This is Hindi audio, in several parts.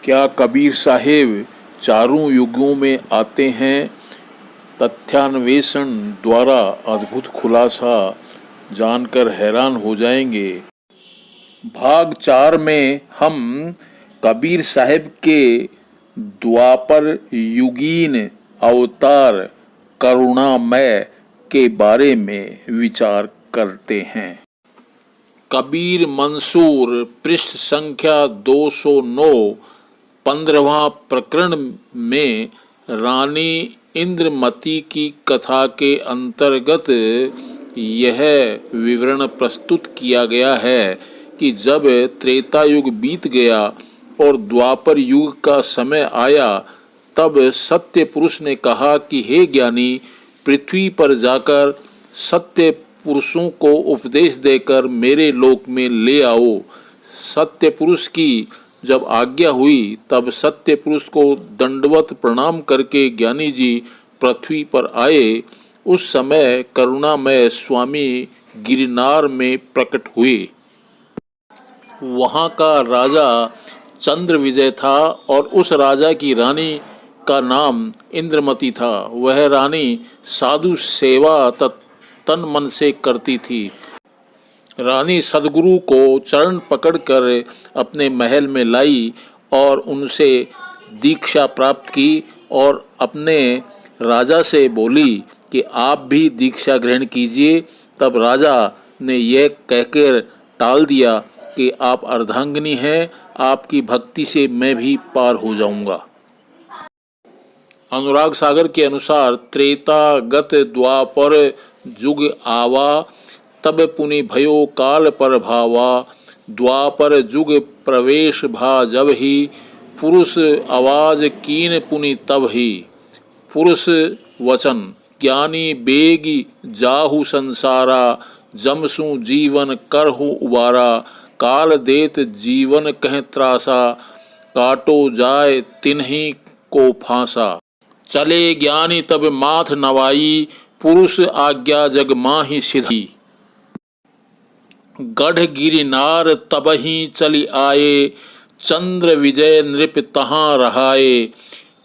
क्या कबीर साहेब चारों युगों में आते हैं? तथ्यान्वेषण द्वारा अद्भुत खुलासा जानकर हैरान हो जाएंगे। भाग 4 में हम कबीर साहेब के द्वापर युगीन अवतार करुणामय के बारे में विचार करते हैं। कबीर मंसूर पृष्ठ संख्या 209 15वां प्रकरण में रानी इंद्रमती की कथा के अंतर्गत यह विवरण प्रस्तुत किया गया है कि जब त्रेता युग बीत गया और द्वापर युग का समय आया, तब सत्य पुरुष ने कहा कि हे ज्ञानी, पृथ्वी पर जाकर सत्य पुरुषों को उपदेश देकर मेरे लोक में ले आओ। सत्य पुरुष की जब आज्ञा हुई, तब सत्य पुरुष को दंडवत प्रणाम करके ज्ञानी जी पृथ्वी पर आए। उस समय करुणामय स्वामी गिरनार में प्रकट हुए। वहाँ का राजा चंद्र विजय था और उस राजा की रानी का नाम इंद्रमती था। वह रानी साधु सेवा तन मन से करती थी। रानी सदगुरु को चरण पकड़कर अपने महल में लाई और उनसे दीक्षा प्राप्त की और अपने राजा से बोली कि आप भी दीक्षा ग्रहण कीजिए। तब राजा ने यह कहकर टाल दिया कि आप अर्धांगिनी हैं, आपकी भक्ति से मैं भी पार हो जाऊंगा। अनुराग सागर के अनुसार त्रेतागत द्वापर जुग आवा, तब पुनि भयो काल पर भावा। द्वापर जुग प्रवेश भा जब ही, पुरुष आवाज कीन पुनि तब ही। पुरुष वचन ज्ञानी बेगी जाहु संसारा, जमसु जीवन करहु उबारा। काल देत जीवन कह त्रासा, काटो जाय तिन्ही को फांसा। चले ज्ञानी तब माथ नवाई, पुरुष आज्ञा जग माहि सिद्धि। गढ़ गिरिनार तबहि चली आए, चंद्र विजय नृप तहाँ रहाए।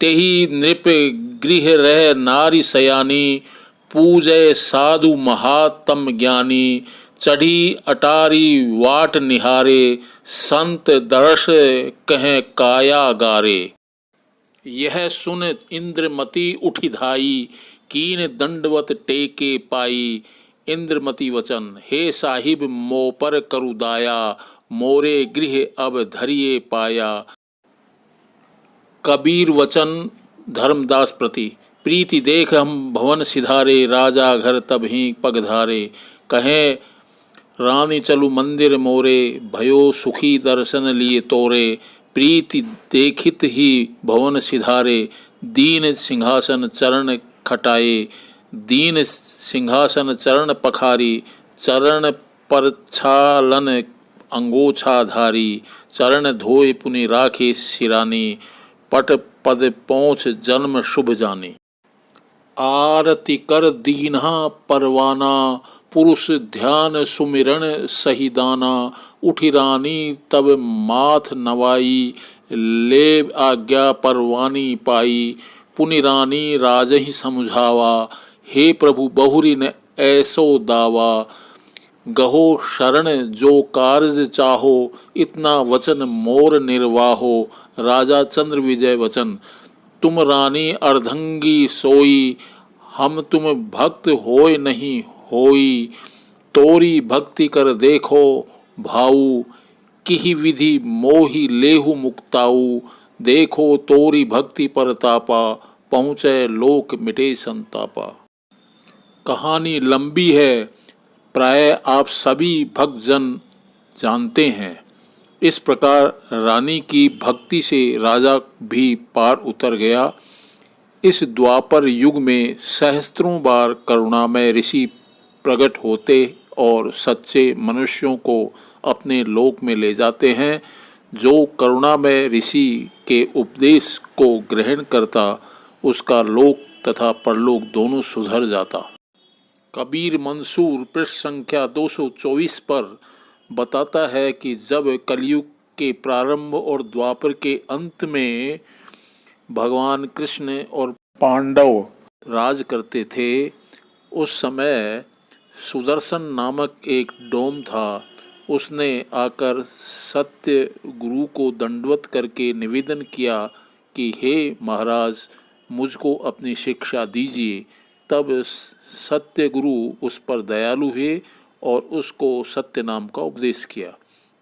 तेहि नृप गृह रह नारी सयानी, पूजय साधु महात्म ज्ञानी। चढ़ी अटारी वाट निहारे, संत दर्श कह काया गारे। यह सुन इंद्रमती उठी धाई, कीन दंडवत टेके पाई। इंद्रमती वचन हे साहिब मो पर करु दाया, मोरे गृह अब धरिए पाया। कबीर वचन धर्मदास प्रति प्रीति देख हम भवन सिधारे, राजा घर तब ही पगधारे। कहें रानी चलु मंदिर मोरे, भयो सुखी दर्शन लिए तोरे। प्रीति देखित ही भवन सिधारे, दीन सिंहासन चरण खटाए। दीन सिंहासन चरण पखारी, चरण पर छालन अंगोछाधारी। चरण धोए पुनि राखे सिरानी, पट पद पहुँच जन्म शुभ जानी। आरती कर दीन्हा परवाना, पुरुष ध्यान सुमिरन सही दाना। उठी रानी तब माथ नवाई, ले आज्ञा परवानी पाई। पुनि रानी राजहि समझावा, हे प्रभु बहुरी न ऐसो दावा। गहो शरण जो कार्य चाहो, इतना वचन मोर निर्वाहो। राजा चंद्र विजय वचन तुम रानी अर्धंगी सोई, हम तुम भक्त होय नहीं होई। तोरी भक्ति कर देखो भाऊ, किहि विधि मोहि लेहु मुक्ताऊ। देखो तोरी भक्ति पर तापा, पहुँचे लोक मिटे संतापा। कहानी लंबी है, प्राय आप सभी भक्तजन जानते हैं। इस प्रकार रानी की भक्ति से राजा भी पार उतर गया। इस द्वापर युग में सहस्त्रों बार करुणामय ऋषि प्रकट होते और सच्चे मनुष्यों को अपने लोक में ले जाते हैं। जो करुणामय ऋषि के उपदेश को ग्रहण करता, उसका लोक तथा परलोक दोनों सुधर जाता। कबीर मंसूर पृष्ठ संख्या 224 पर बताता है कि जब कलयुग के प्रारंभ और द्वापर के अंत में भगवान कृष्ण और पांडव राज करते थे, उस समय सुदर्शन नामक एक डोम था। उसने आकर सत्य गुरु को दंडवत करके निवेदन किया कि हे महाराज, मुझको अपनी शिक्षा दीजिए। तब सत्य गुरु उस पर दयालु हुए और उसको सत्य नाम का उपदेश किया।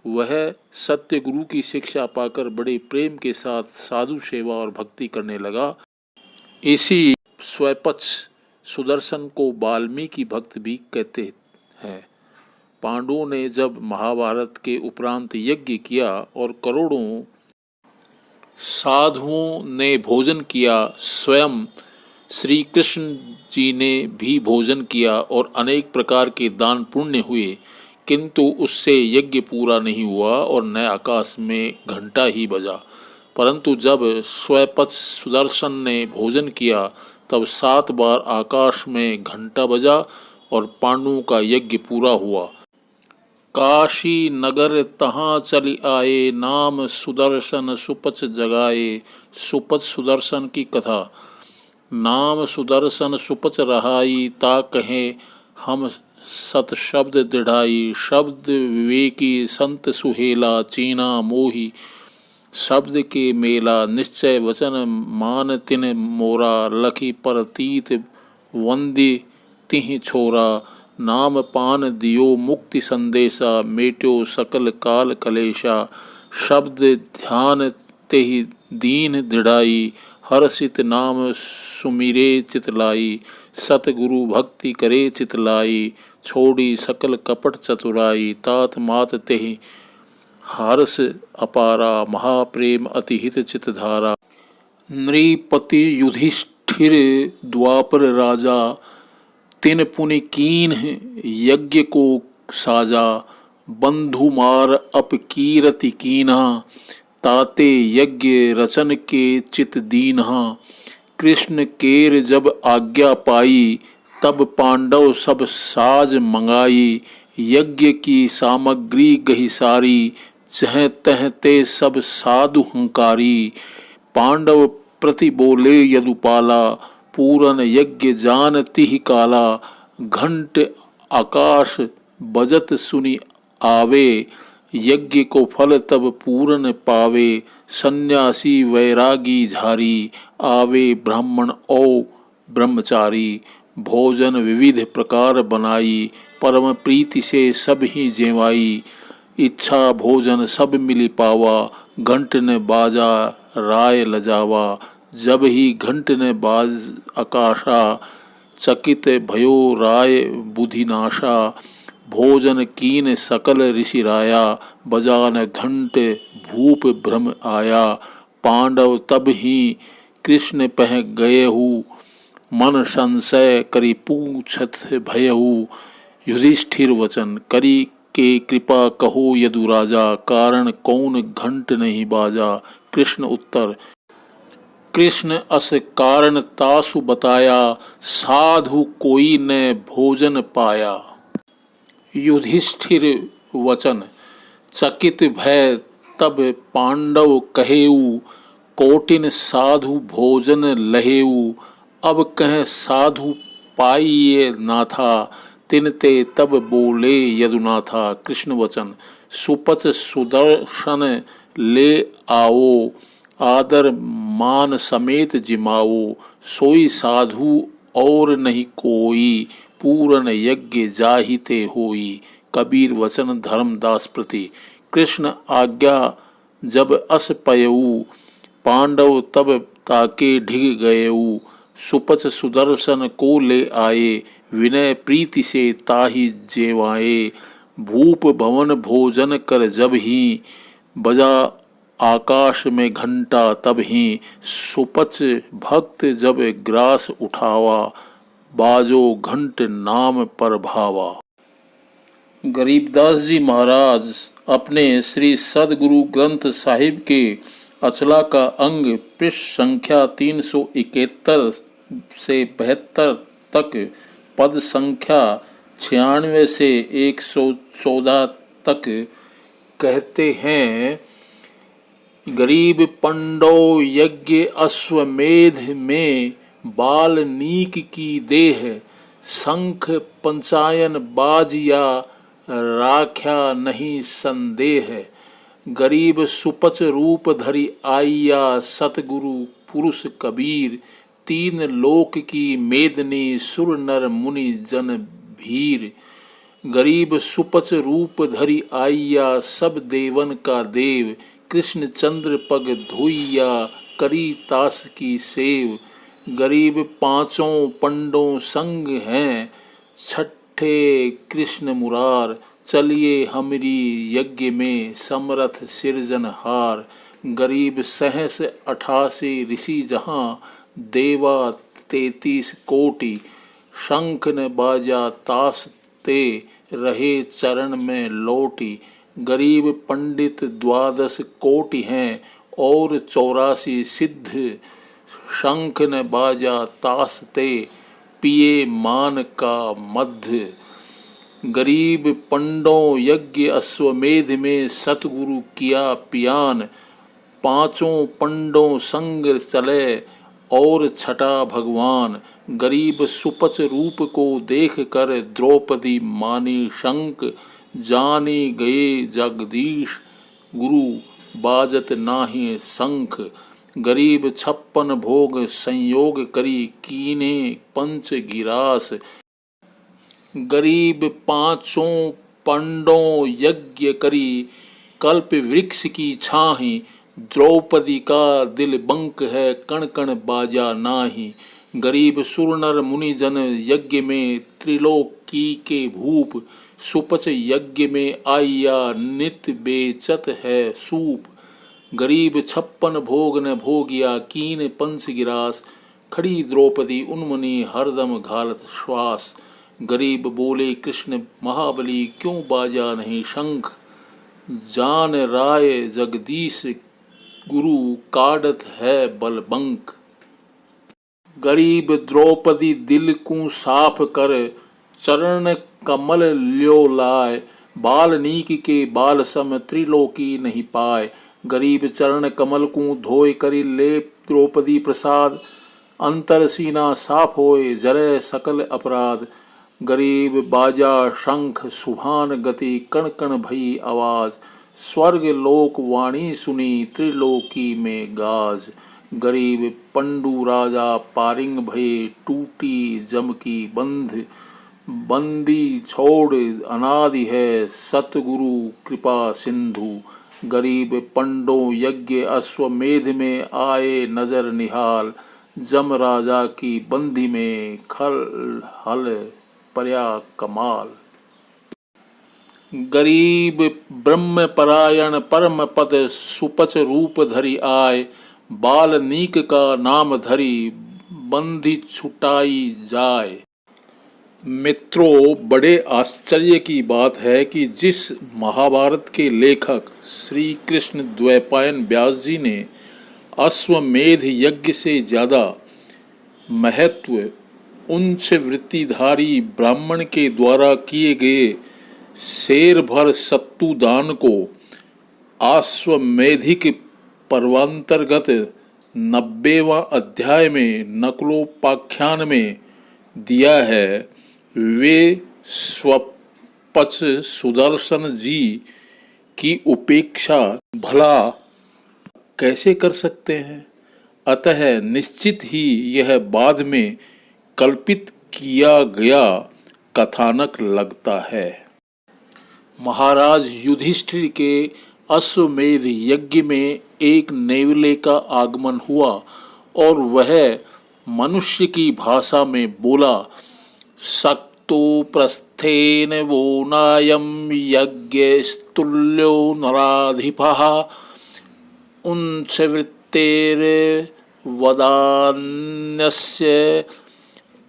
वह सत्य गुरु की शिक्षा पाकर बड़े प्रेम के साथ साधु सेवा और भक्ति करने लगा। इसी स्वपक्ष सुदर्शन को वाल्मीकि भक्त भी कहते हैं। पांडवों ने जब महाभारत के उपरांत यज्ञ किया और करोड़ों साधुओं ने भोजन किया, स्वयं श्री कृष्ण जी ने भी भोजन किया और अनेक प्रकार के दान पुण्य हुए, किंतु उससे यज्ञ पूरा नहीं हुआ और न आकाश में घंटा ही बजा। परंतु जब स्वपक्ष सुदर्शन ने भोजन किया तब 7 बार आकाश में घंटा बजा और पांडवों का यज्ञ पूरा हुआ। काशी नगर तहाँ चली आए, नाम सुदर्शन सुपच जगाए। सुपच सुदर्शन की कथा। नाम सुदर्शन सुपच रहाई, ता कहें हम सत शब्द दृढ़ाई। शब्द विवेकी संत सुहेला, चीना मोही शब्द के मेला। निश्चय वचन मान तिन मोरा, लखी परतीत वंदे तिहि छोरा। नाम पान दियो मुक्ति संदेशा, मेट्यो सकल काल कलेशा। शब्द ध्यान तेहि दीन दृढ़ाई, हर्षित नाम सुमिरे चितलाई। सतगुरु भक्ति करे चितलाई, छोड़ी सकल कपट चतुराई। तात मात तेहि हर्ष अपारा, महाप्रेम अतिहित चितधारा। नृपति युधिष्ठिर द्वापर राजा, तिन पुनि कीन्ह यज्ञ को साजा। बंधु मार अपकीरति कीन्हा, ताते यज्ञ रचन के चित दीन्हा। कृष्ण केर जब आज्ञा पाई, तब पांडव सब साज मंगाई। यज्ञ की सामग्री गही सारी, जह तह ते सब साधु हंकारी। पांडव प्रति बोले यदुपाला, पूरन यज्ञ जान तिहि काला। घंट आकाश बजत सुनि आवे, यज्ञ को फल तब पूरन पावे। सन्यासी वैरागी झारी, आवे ब्राह्मण औ ब्रह्मचारी। भोजन विविध प्रकार बनाई, परम प्रीति से सब ही जेवाई। इच्छा भोजन सब मिली पावा, घंट ने बाजा राय लजावा। जब ही घंट ने बाज आकाशा, चकित भयो राय बुधिनाशा। भोजन कीन सकल ऋषि राया, बजान घंट भूप भ्रम आया। पांडव तब ही कृष्ण पह गयहु, मन संशय करी पूछत भयहु। युधिष्ठिर वचन करी के कृपा कहो यदु राजा, कारण कौन घंट नहीं बाजा। कृष्ण उत्तर, कृष्ण अस कारण तासु बताया, साधु कोई न भोजन पाया। युधिष्ठिर वचन चकित भय तब पांडव कहेऊ, कोटिन साधु भोजन लहेऊ। अब कह साधु पाइये नाथा, तिनते तब बोले यदुनाथा। कृष्ण वचन सुपच सुदर्शन ले आओ, आदर मान समेत जिमाओ। सोई साधु और नहीं कोई, पूरन यज्ञ जाहिते होई। कबीर वचन धर्मदास प्रति। कृष्ण आज्ञा जब अस पयऊ, पांडव तब ताके ढिग गयऊ। सुपच सुदर्शन को ले आए, विनय प्रीति से ताहि जेवाए। भूप भवन भोजन कर जब ही, बजा आकाश में घंटा तब ही। सुपच भक्त जब ग्रास उठावा, बाजो घंट नाम पर भावा। गरीबदास जी महाराज अपने श्री सदगुरु ग्रंथ साहिब के अचला का अंग पृष्ठ संख्या 371 से 72 तक, पद संख्या 96 से 114 तक कहते हैं गरीब पंडो यज्ञ अश्वमेध में बाल्मीकि की देह, शंख पंचायन बाजिया राख्या नहीं संदेह। गरीब सुपच रूप धरि आइया सतगुरु पुरुष कबीर, तीन लोक की मेदनी सुर नर मुनि जन भीर। गरीब सुपच रूप धरि आइया सब देवन का देव, कृष्ण चंद्र पग धोइया करी तास की सेव। गरीब पांचों पंडों संग हैं, छठे कृष्ण मुरार, चलिए हमरी यज्ञ में समरथ सिरजनहार। गरीब सहस 88 ऋषि जहाँ, देवा 33 कोटि, शंख न बाजा तास ते रहे चरण में लौटी। गरीब पंडित 12 कोटि हैं और 84 सिद्ध, शंख न बाजा तास ते पिए मान का मध्य। गरीब पंडों यज्ञ अश्वमेध में सतगुरु किया पियान, पांचों पंडों संग चले और छठा भगवान। गरीब सुपच रूप को देख कर द्रौपदी मानी शंक, जानी गए जगदीश गुरु बाजत नाही शंख। गरीब 56 भोग संयोग करी कीने पंच गिरास। गरीब पांचों पंडों यज्ञ करी कल्प वृक्ष की छाही, द्रौपदी का दिल बंक है कण कण बाजा नाही। गरीब सुर नर मुनि जन यज्ञ में त्रिलोकी के भूप, सुपच यज्ञ में आइया नित बेचत है सूप। गरीब 56 भोग न भोगिया कीन पंच गिरास, खड़ी द्रौपदी उन्मुनि हरदम घालत श्वास। गरीब बोले कृष्ण महाबली क्यों बाजा नहीं शंख, जान राय जगदीश गुरु काढ़त है बलबंक। गरीब द्रौपदी दिल को साफ कर चरण कमल ल्यो लाए, बाल्मीकि के बाल सम त्रिलोकी नहीं पाए। गरीब चरण कमल को धोए करी ले द्रौपदी प्रसाद, अंतर सीना साफ होए जरे सकल अपराध। गरीब बाजा शंख सुभान गति कण कण भई आवाज, स्वर्ग लोक वाणी सुनी त्रिलोकी में गाज। गरीब पंडु राजा पारिंग भये टूटी जम की बंध, बंदी छोड़ अनादि है सतगुरु कृपा सिंधु। गरीब पंडों यज्ञ अश्वमेध में आए नजर निहाल, जम राजा की बंदी में खल हल पर्या कमाल। गरीब ब्रह्म परायण परम पद सुपच रूप धरि आए, बाल्मीकि का नाम धरि बंदी छुटाई जाए। मित्रों, बड़े आश्चर्य की बात है कि जिस महाभारत के लेखक श्री कृष्ण द्वैपायन व्यास जी ने अश्वमेध यज्ञ से ज़्यादा महत्व उच्च वृत्तिधारी ब्राह्मण के द्वारा किए गए शेर भर सत्तू दान को अश्वमेधिक पर्वांतर्गत 90वां अध्याय में नकुलोपाख्यान में दिया है, वे स्वपच सुदर्शन जी की उपेक्षा भला कैसे कर सकते हैं। अतः निश्चित ही यह बाद में कल्पित किया गया कथानक लगता है। महाराज युधिष्ठिर के अश्वमेध यज्ञ में एक नेवले का आगमन हुआ और वह मनुष्य की भाषा में बोला, सक्तो प्रस्थेन वो नायम यज्ञस्तुल्यो नराधिपः, उंचवृत्तेर वदान्यस्य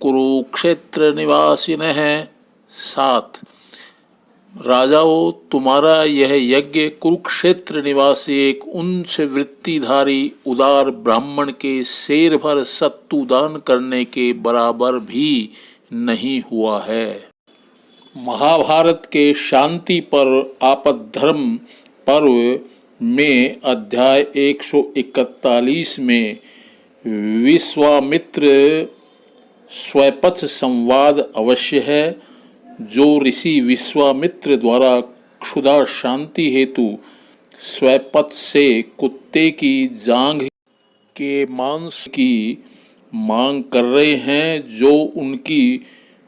कुरुक्षेत्र निवासिनः। 7 राजाओं, तुम्हारा यह यज्ञ कुरुक्षेत्र निवासी एक उच्च वृत्तिधारी उदार ब्राह्मण के शेर भर सत्तू दान करने के बराबर भी नहीं हुआ है। महाभारत के शांति पर्व, आपद्धर्म पर्व में अध्याय 141 में विश्वामित्र स्वपच संवाद अवश्य है, जो ऋषि विश्वामित्र द्वारा क्षुधा शांति हेतु स्वपच से कुत्ते की जांघ के मांस की मांग कर रहे हैं, जो उनकी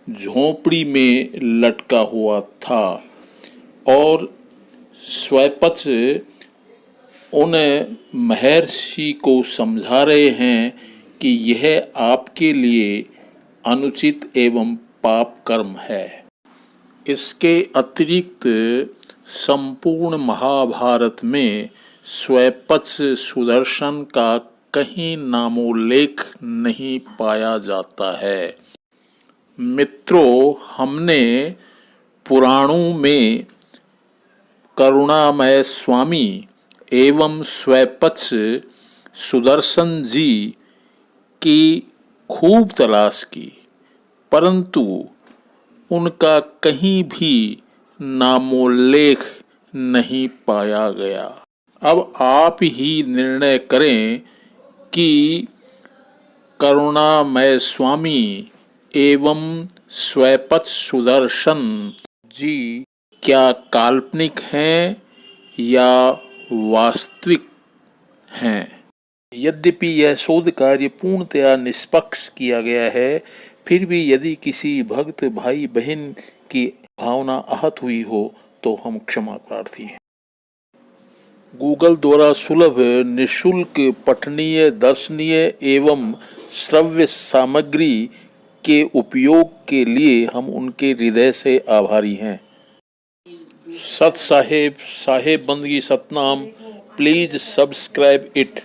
झोंपड़ी में लटका हुआ था। और स्वपच उन महर्षि को समझा रहे हैं कि यह आपके लिए अनुचित एवं पाप कर्म है। इसके अतिरिक्त संपूर्ण महाभारत में स्वपच सुदर्शन का कहीं नामोल्लेख नहीं पाया जाता है। मित्रों, हमने पुराणों में करुणामय स्वामी एवं स्वपच सुदर्शन जी की खूब तलाश की, परंतु उनका कहीं भी नामोल्लेख नहीं पाया गया। अब आप ही निर्णय करें कि करुणामय स्वामी एवं स्वपच सुदर्शन जी क्या काल्पनिक हैं या वास्तविक हैं। यद्यपि यह शोध कार्य पूर्णतया निष्पक्ष किया गया है, फिर भी यदि किसी भक्त भाई बहन की भावना आहत हुई हो तो हम क्षमा प्रार्थी हैं। गूगल द्वारा सुलभ निःशुल्क पठनीय दर्शनीय एवं श्रव्य सामग्री के उपयोग के लिए हम उनके हृदय से आभारी हैं। सत साहेब बंदगी सतनाम, प्लीज सब्सक्राइब इट।